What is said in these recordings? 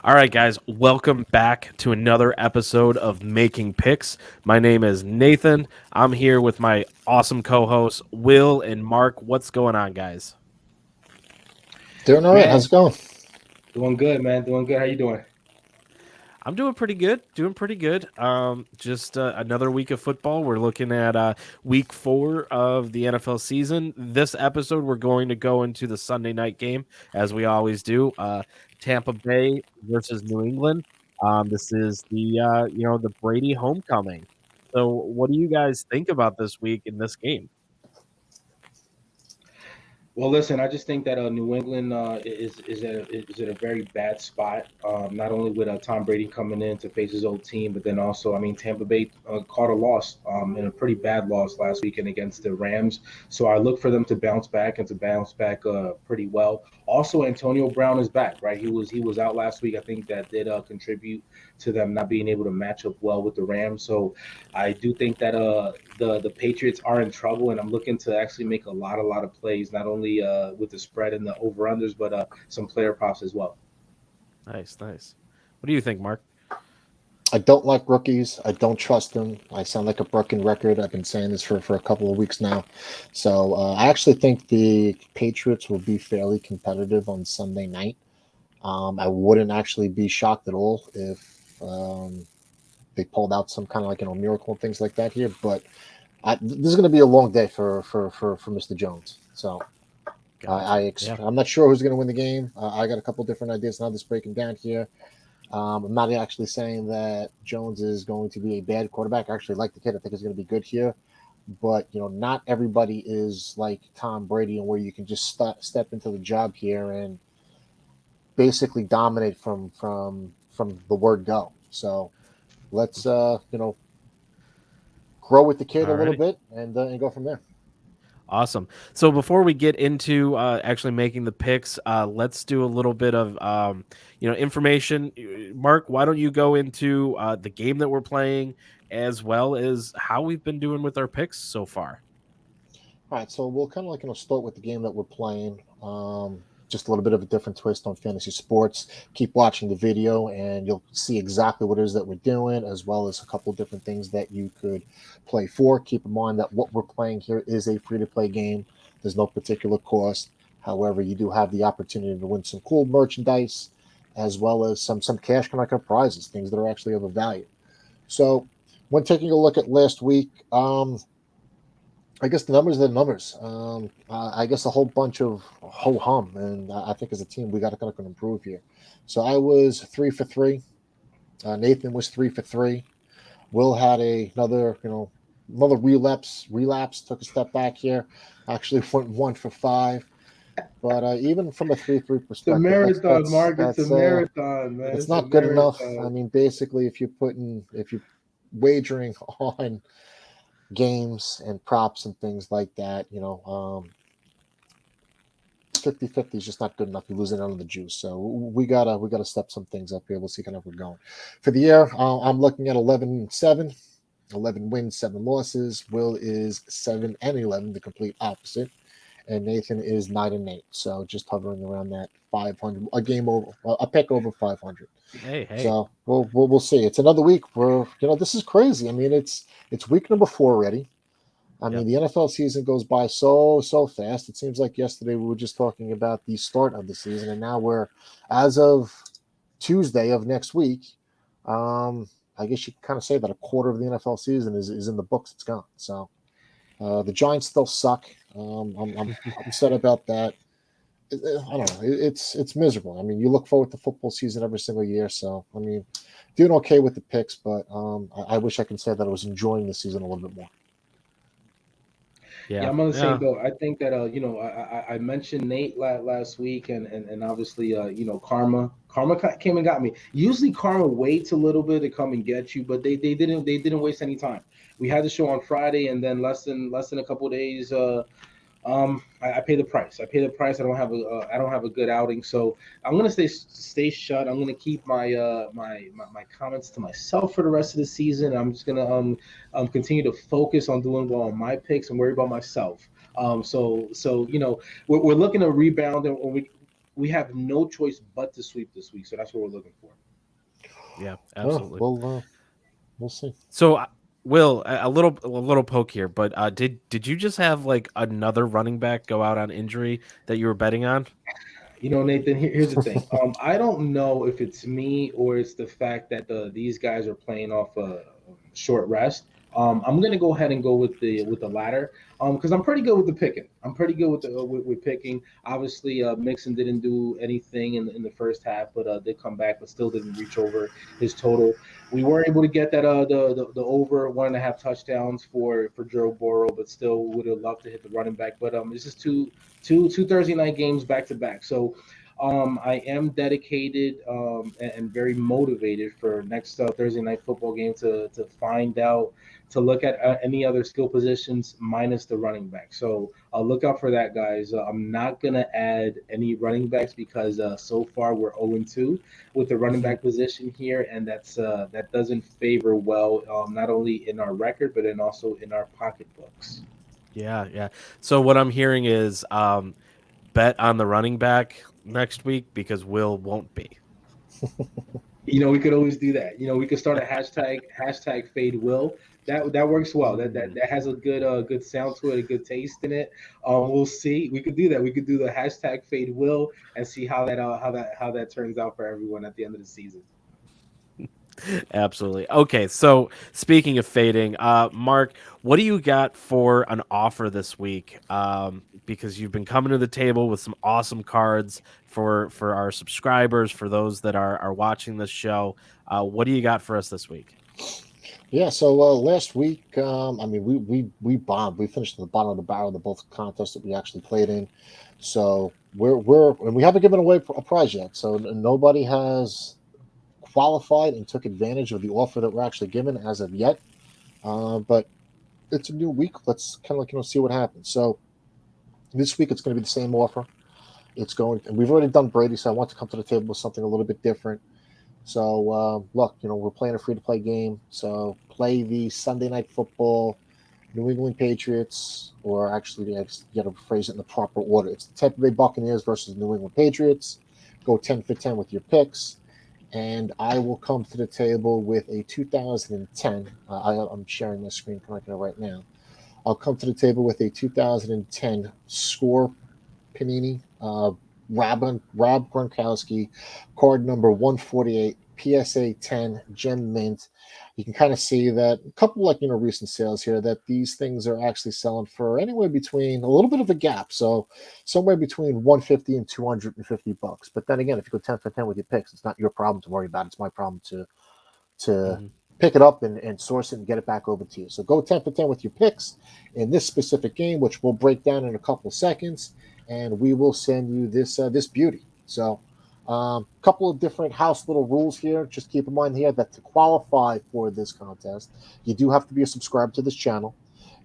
All right, guys, welcome back to another episode of Making Picks. My name is Nathan. I'm here with my awesome co-hosts Will and Mark. What's going on, guys? Doing all right. How's Man, it going? doing good, man. Doing good. How you doing? I'm doing pretty good. Doing pretty good. Just another week of football. We're looking at week 4 of the NFL season. This episode, we're going to go into the Sunday night game as we always do. Tampa Bay versus New England. This is the Brady homecoming. So, what do you guys think about this week in this game? Well, listen, I just think that New England is at a very bad spot. Not only with Tom Brady coming in to face his old team, but then also, I mean, Tampa Bay caught a loss, and a pretty bad loss last weekend against the Rams. So I look for them to bounce back and to bounce back pretty well. Also, Antonio Brown is back, right? He was out last week. I think that did contribute to them not being able to match up well with the Rams. So I do think that the Patriots are in trouble, and I'm looking to actually make a lot of plays, not only with the spread and the over unders, but some player props as well. Nice, nice. What do you think, Mark? I don't like rookies. I don't trust them. I sound like a broken record. I've been saying this for a couple of weeks now. So I actually think the Patriots will be fairly competitive on Sunday night. I wouldn't actually be shocked at all if they pulled out some kind of like miracle and things like that here. But this is going to be a long day for Mr. Jones. So Gotcha. Yeah. I'm not sure who's going to win the game. I got a couple different ideas now. This breaking down here. I'm not actually saying that Jones is going to be a bad quarterback. I actually like the kid. I think he's going to be good here. But not everybody is like Tom Brady, and where you can just step into the job here and basically dominate from the word go. So let's grow with the kid a All little right. bit and go from there. Awesome. So before we get into actually making the picks, let's do a little bit of information. Mark, why don't you go into the game that we're playing as well as how we've been doing with our picks so far? All right, so we'll kind of like start with the game that we're playing. Just a little bit of a different twist on fantasy sports. Keep watching the video, and you'll see exactly what it is that we're doing, as well as a couple of different things that you could play for. Keep in mind that what we're playing here is a free-to-play game. There's no particular cost. However, you do have the opportunity to win some cool merchandise, as well as some cash kind of prizes, things that are actually of a value. So, when taking a look at last week, I guess the numbers are the numbers. I guess a whole bunch of ho hum, and I think as a team we got to kind of improve here. So I was 3 for 3. Nathan was 3 for 3. Will had another relapse. Took a step back here. Actually went 1 for 5. But even from a 3-3 It's a perspective, marathon, Mark. It's a marathon, man. it's It's a not good enough. I marathon. mean, basically, if you're wagering on games and props and things like that, 50-50 is just not good enough. You're losing out on the juice. So we gotta step some things up here. We'll see kind of where we're going. For the year, I'm looking at 11-7, 11 wins, 7 losses. Will is 7-11, the complete opposite. And Nathan is 9-8. So just hovering around that 500, a game over, a pick over 500. Hey, hey. So we'll see. It's another week where this is crazy. I mean, it's week number 4 already. I mean, Yep. the NFL season goes by so fast. It seems like yesterday we were just talking about the start of the season, and now we're, as of Tuesday of next week, I guess you can kind of say that a quarter of the NFL season is in the books. It's gone. So the Giants still suck. I'm upset about that. I don't know. It's miserable. I mean, you look forward to football season every single year. So I mean, doing okay with the picks, but I wish I could say that I was enjoying the season a little bit more. Yeah, Yeah. I'm on the same Yeah. boat. I think that I mentioned Nate last week, and obviously karma came and got me. Usually karma waits a little bit to come and get you, but they didn't waste any time. We had the show on Friday, and then less than a couple of days. I pay the price. I pay the price. I don't have a good outing, so I'm gonna stay shut. I'm gonna keep my comments to myself for the rest of the season. I'm just gonna continue to focus on doing well on my picks and worry about myself. So we're looking to rebound, and we have no choice but to sweep this week. So that's what we're looking for. Yeah, Oh, absolutely. we'll see. So, Will, a little poke here, but did you just have like another running back go out on injury that you were betting on? Nathan, here's the thing. I don't know if it's me or it's the fact that these guys are playing off a short rest. I'm gonna go ahead and go with the latter. Because I'm pretty good with the picking. I'm pretty good with picking. Obviously, Mixon didn't do anything in the first half, but did come back, but still didn't reach over his total. We were able to get that the over 1.5 touchdowns for Joe Burrow, but still would have loved to hit the running back. But this is two Thursday night games back to back. So I am dedicated and very motivated for next Thursday night football game to find out to look at any other skill positions minus the running back. So look out for that, guys. I'm not gonna add any running backs because so far we're 0-2 with the running back position here, and that doesn't favor well not only in our record but in also in our pocketbooks. Yeah, yeah. So what I'm hearing is bet on the running back next week because Will won't be. We could always do that. We could start a hashtag fade will. That works well. That has a good sound to it, a good taste in it. We'll see. We could do that. We could do the hashtag fade will and see how that turns out for everyone at the end of the season. Absolutely. Okay, so speaking of fading, Mark, what do you got for an offer this week? Because you've been coming to the table with some awesome cards for our subscribers, for those that are watching this show. What do you got for us this week? Yeah, so last week, I mean, we bombed. We finished at the bottom of the barrel of both contests that we actually played in. So and we haven't given away a prize yet. So nobody has qualified and took advantage of the offer that we're actually given as of yet. But it's a new week. Let's kind of see what happens. So this week it's going to be the same offer. It's going, and we've already done Brady, so I want to come to the table with something a little bit different. So look, we're playing a free to play game. So play the Sunday Night Football New England Patriots, or actually, I got to phrase it in the proper order. It's the Tampa Bay Buccaneers versus New England Patriots. Go 10 for 10 with your picks. And I will come to the table with a 2010. I'm sharing my screen right now. I'll come to the table with a 2010 score Panini, Rob Gronkowski, card number 148, PSA 10, Gem Mint. You can kind of see that a couple recent sales here that these things are actually selling for anywhere between a little bit of a gap. So somewhere between 150 and 250 bucks. But then again, if you go 10 for 10 with your picks, it's not your problem to worry about. It's my problem to Mhm. pick it up and source it and get it back over to you. So go 10 for 10 with your picks in this specific game, which we'll break down in a couple of seconds, and we will send you this beauty. So couple of different house little rules here. Just keep in mind here that to qualify for this contest, you do have to be a subscriber to this channel.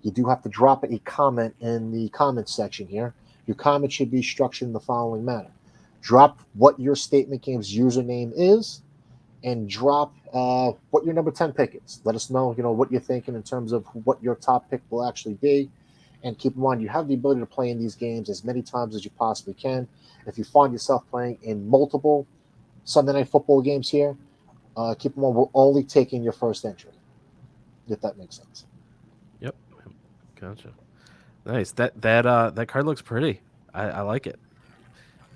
You do have to drop a comment in the comment section here. Your comment should be structured in the following manner. Drop what your Statement Games username is, and drop what your number 10 pick is. Let us know, what you're thinking in terms of what your top pick will actually be. And keep in mind, you have the ability to play in these games as many times as you possibly can. If you find yourself playing in multiple Sunday Night Football games here, keep in mind, we're only taking your first entry, if that makes sense. Yep. Gotcha. Nice. That card looks pretty. I like it.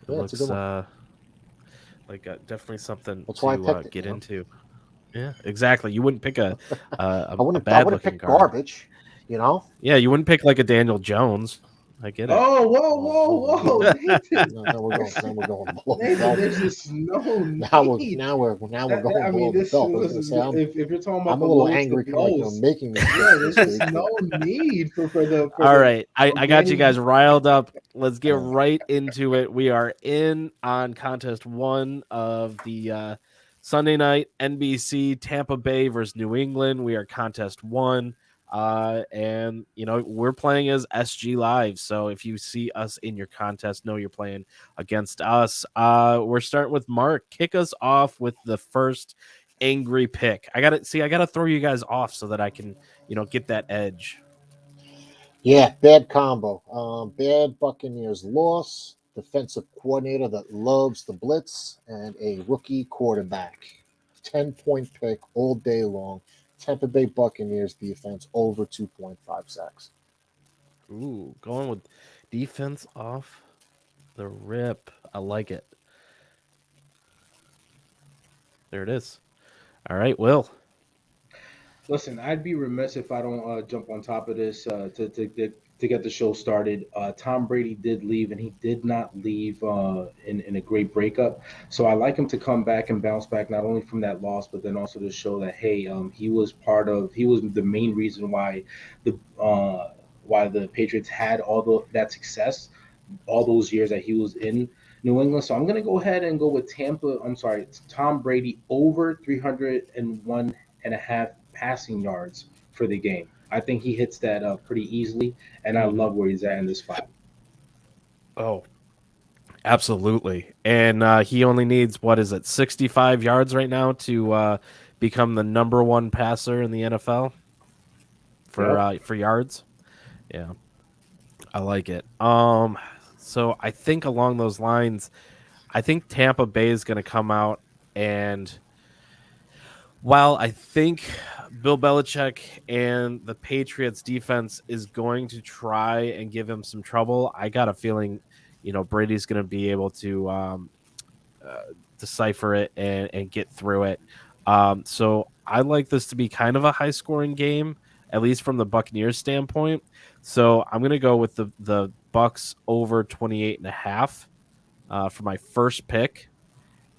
It Yeah, it's a good looks one. like definitely something That's why I to picked it. get into. Yeah, exactly. You wouldn't pick I a wouldn't. I bad wouldn't looking pick card. garbage. You know. Yeah, you wouldn't pick like a Daniel Jones. I get it. Oh, whoa, Oh, whoa, whoa, no, Nathan. no, no, we're going. Now we're going below the Nathan, belt. there's just no Now we're need. now we're now we're going I mean, below the this belt. I was going to is say if you're talking about I'm the a little lowest of angry, kind of lows. making this Yeah, list there's this just week, but no need for the for All the right. I got you organic. guys riled up. Let's get uh, right into it. We are in on contest one of the Sunday night NBC Tampa Bay versus New England. We are contest one. And we're playing as SG Live. So if you see us in your contest, know you're playing against us. We're starting with Mark. Kick us off with the first angry pick. I gotta throw you guys off so that I can, get that edge. yeah, bad combo. Bad Buccaneers loss. defensive coordinator that loves the blitz, and a rookie quarterback. 10-point pick all day long. Tampa Bay Buccaneers defense over 2.5 sacks. Ooh, going with defense off the rip. I like it. There it is. All right, Will. Listen, I'd be remiss if I don't jump on top of this to get the show started. Tom Brady did leave, and he did not leave in a great breakup. So I like him to come back and bounce back, not only from that loss, but then also to show that hey, he was the main reason why the Patriots had that success all those years that he was in New England. So I'm going to go ahead and go with Tampa. I'm sorry, it's Tom Brady over 301.5 passing yards for the game. I think he hits that pretty easily, and I Mhm. love where he's at in this spot. Oh, absolutely. And he only needs, what is it, 65 yards right now to become the number one passer in the NFL Yep. for yards. Yeah, I like it. So I think along those lines, I think Tampa Bay is going to come out, and while I think Bill Belichick and the Patriots defense is going to try and give him some trouble, I got a feeling, Brady's going to be able to uh, decipher it and get through it. So I like this to be kind of a high scoring game, at least from the Buccaneers standpoint. So I'm going to go with the Bucks over 28.5 for my first pick.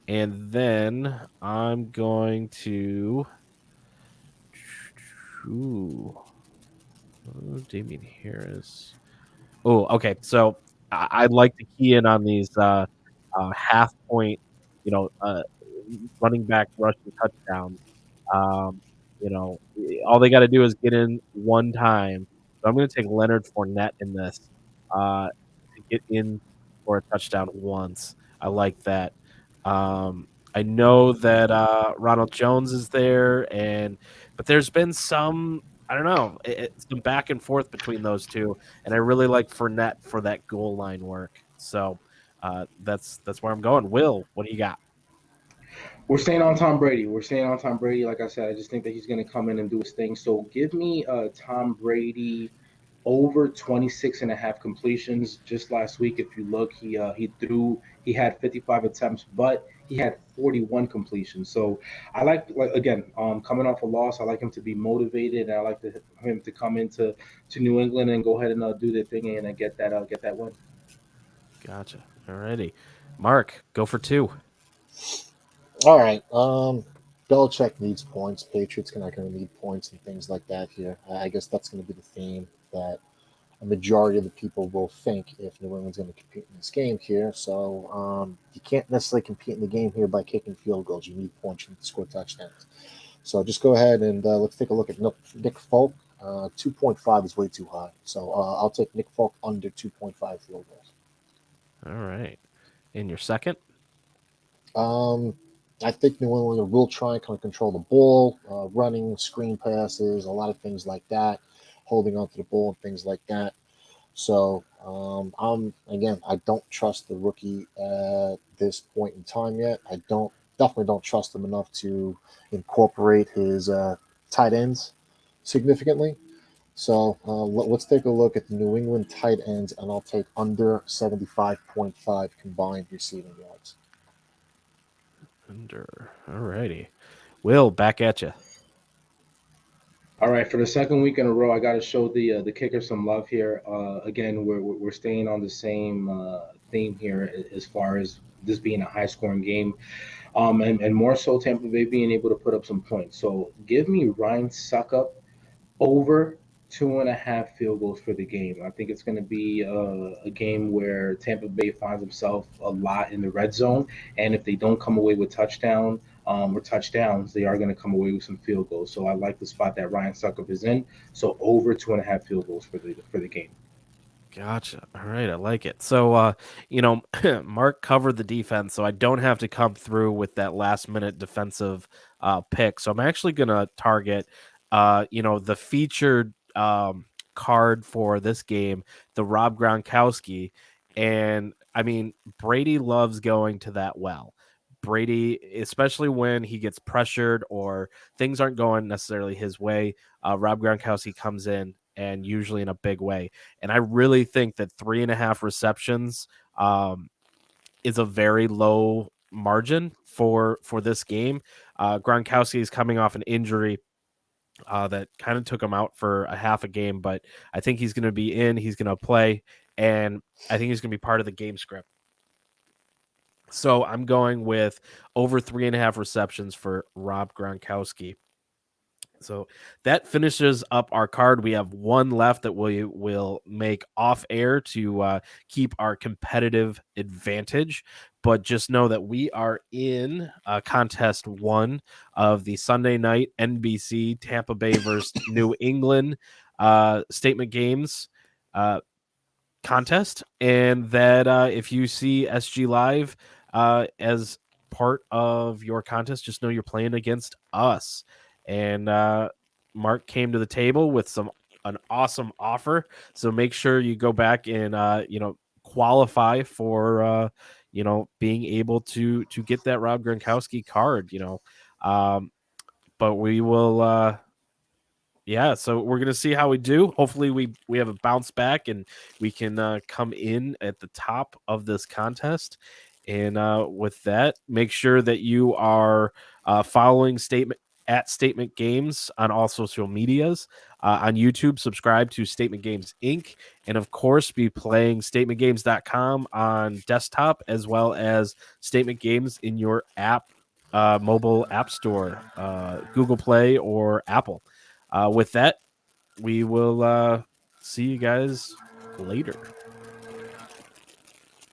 And then I'm going to. Ooh, Damien Harris. Oh, okay. So I'd like to key in on these half point, you know, uh, running back rushing touchdowns. Um, all they got to do is get in one time. So I'm going to take Leonard Fournette in this to get in for a touchdown once. I like that. I know that Ronald Jones is there, but there's been some I don't know some back and forth between those two, and I really like Fournette for that goal line work. So that's where I'm going. Will, what do you got? We're staying on Tom Brady. We're staying on Tom Brady. Like I said, I just think that he's going to come in and do his thing. So give me Tom Brady over 26 and a half completions. Just last week, if you look, he had 55 attempts, but he had 41 completions. So I like again, coming off a loss, I like him to be motivated, and I like him to come into New England and go ahead and do their thing and get that win. Gotcha. Alrighty, Mark, go for two. All right. Belichick needs points. Patriots are not going to need points and things like that here. I guess that's going to be the theme that a majority of the people will think if New England's going to compete in this game here. So you can't necessarily compete in the game here by kicking field goals. You need points to score touchdowns. So just go ahead and let's take a look at Nick Folk. 2.5 is way too high. So I'll take Nick Folk under 2.5 field goals. All right, in your second. Um, I think New England will try and kind of control the ball, running, screen passes, a lot of things like that, holding onto the ball and things like that. So I don't trust the rookie at this point in time yet. I definitely don't trust him enough to incorporate his tight ends significantly. So let's take a look at the New England tight ends, and I'll take under 75.5 combined receiving yards. Under. Alrighty, Will, back at you. All right, for the second week in a row, I got to show the kicker some love here. Again, we're staying on the same theme here as far as this being a high scoring game, and more so Tampa Bay being able to put up some points. So give me Ryan Suckup over 2.5 field goals for the game. I think it's going to be a game where Tampa Bay finds himself a lot in the red zone, and if they don't come away with or touchdowns, they are going to come away with some field goals. So I like the spot that Ryan Suckup is in. So over 2.5 field goals for the game. Gotcha. All right, I like it. So, Mark covered the defense, so I don't have to come through with that last minute defensive pick. So I'm actually going to target, the featured card for this game, the Rob Gronkowski, and I mean, Brady loves going to that well. Brady, especially when he gets pressured or things aren't going necessarily his way, Rob Gronkowski comes in and usually in a big way. And I really think that 3.5 receptions is a very low margin for this game. Gronkowski is coming off an injury that kind of took him out for a half a game, but I think he's going to be in. He's going to play, and I think he's going to be part of the game script. So I'm going with over 3.5 receptions for Rob Gronkowski. So that finishes up our card. We have one left that we will make off air to keep our competitive advantage. But just know that we are in contest 1 of the Sunday night NBC Tampa Bay versus New England statement games contest. And that if you see SG Live as part of your contest, just know you're playing against us. And Mark came to the table with an awesome offer. So make sure you go back and qualify for being able to get that Rob Gronkowski card. But we will. Yeah, so we're gonna see how we do. Hopefully, we have a bounce back and we can come in at the top of this contest. And with that, make sure that you are following Statement Games on all social medias. On YouTube, subscribe to Statement Games Inc. And of course, be playing statementgames.com on desktop as well as Statement Games in your mobile app store, Google Play or Apple. With that, we will see you guys later.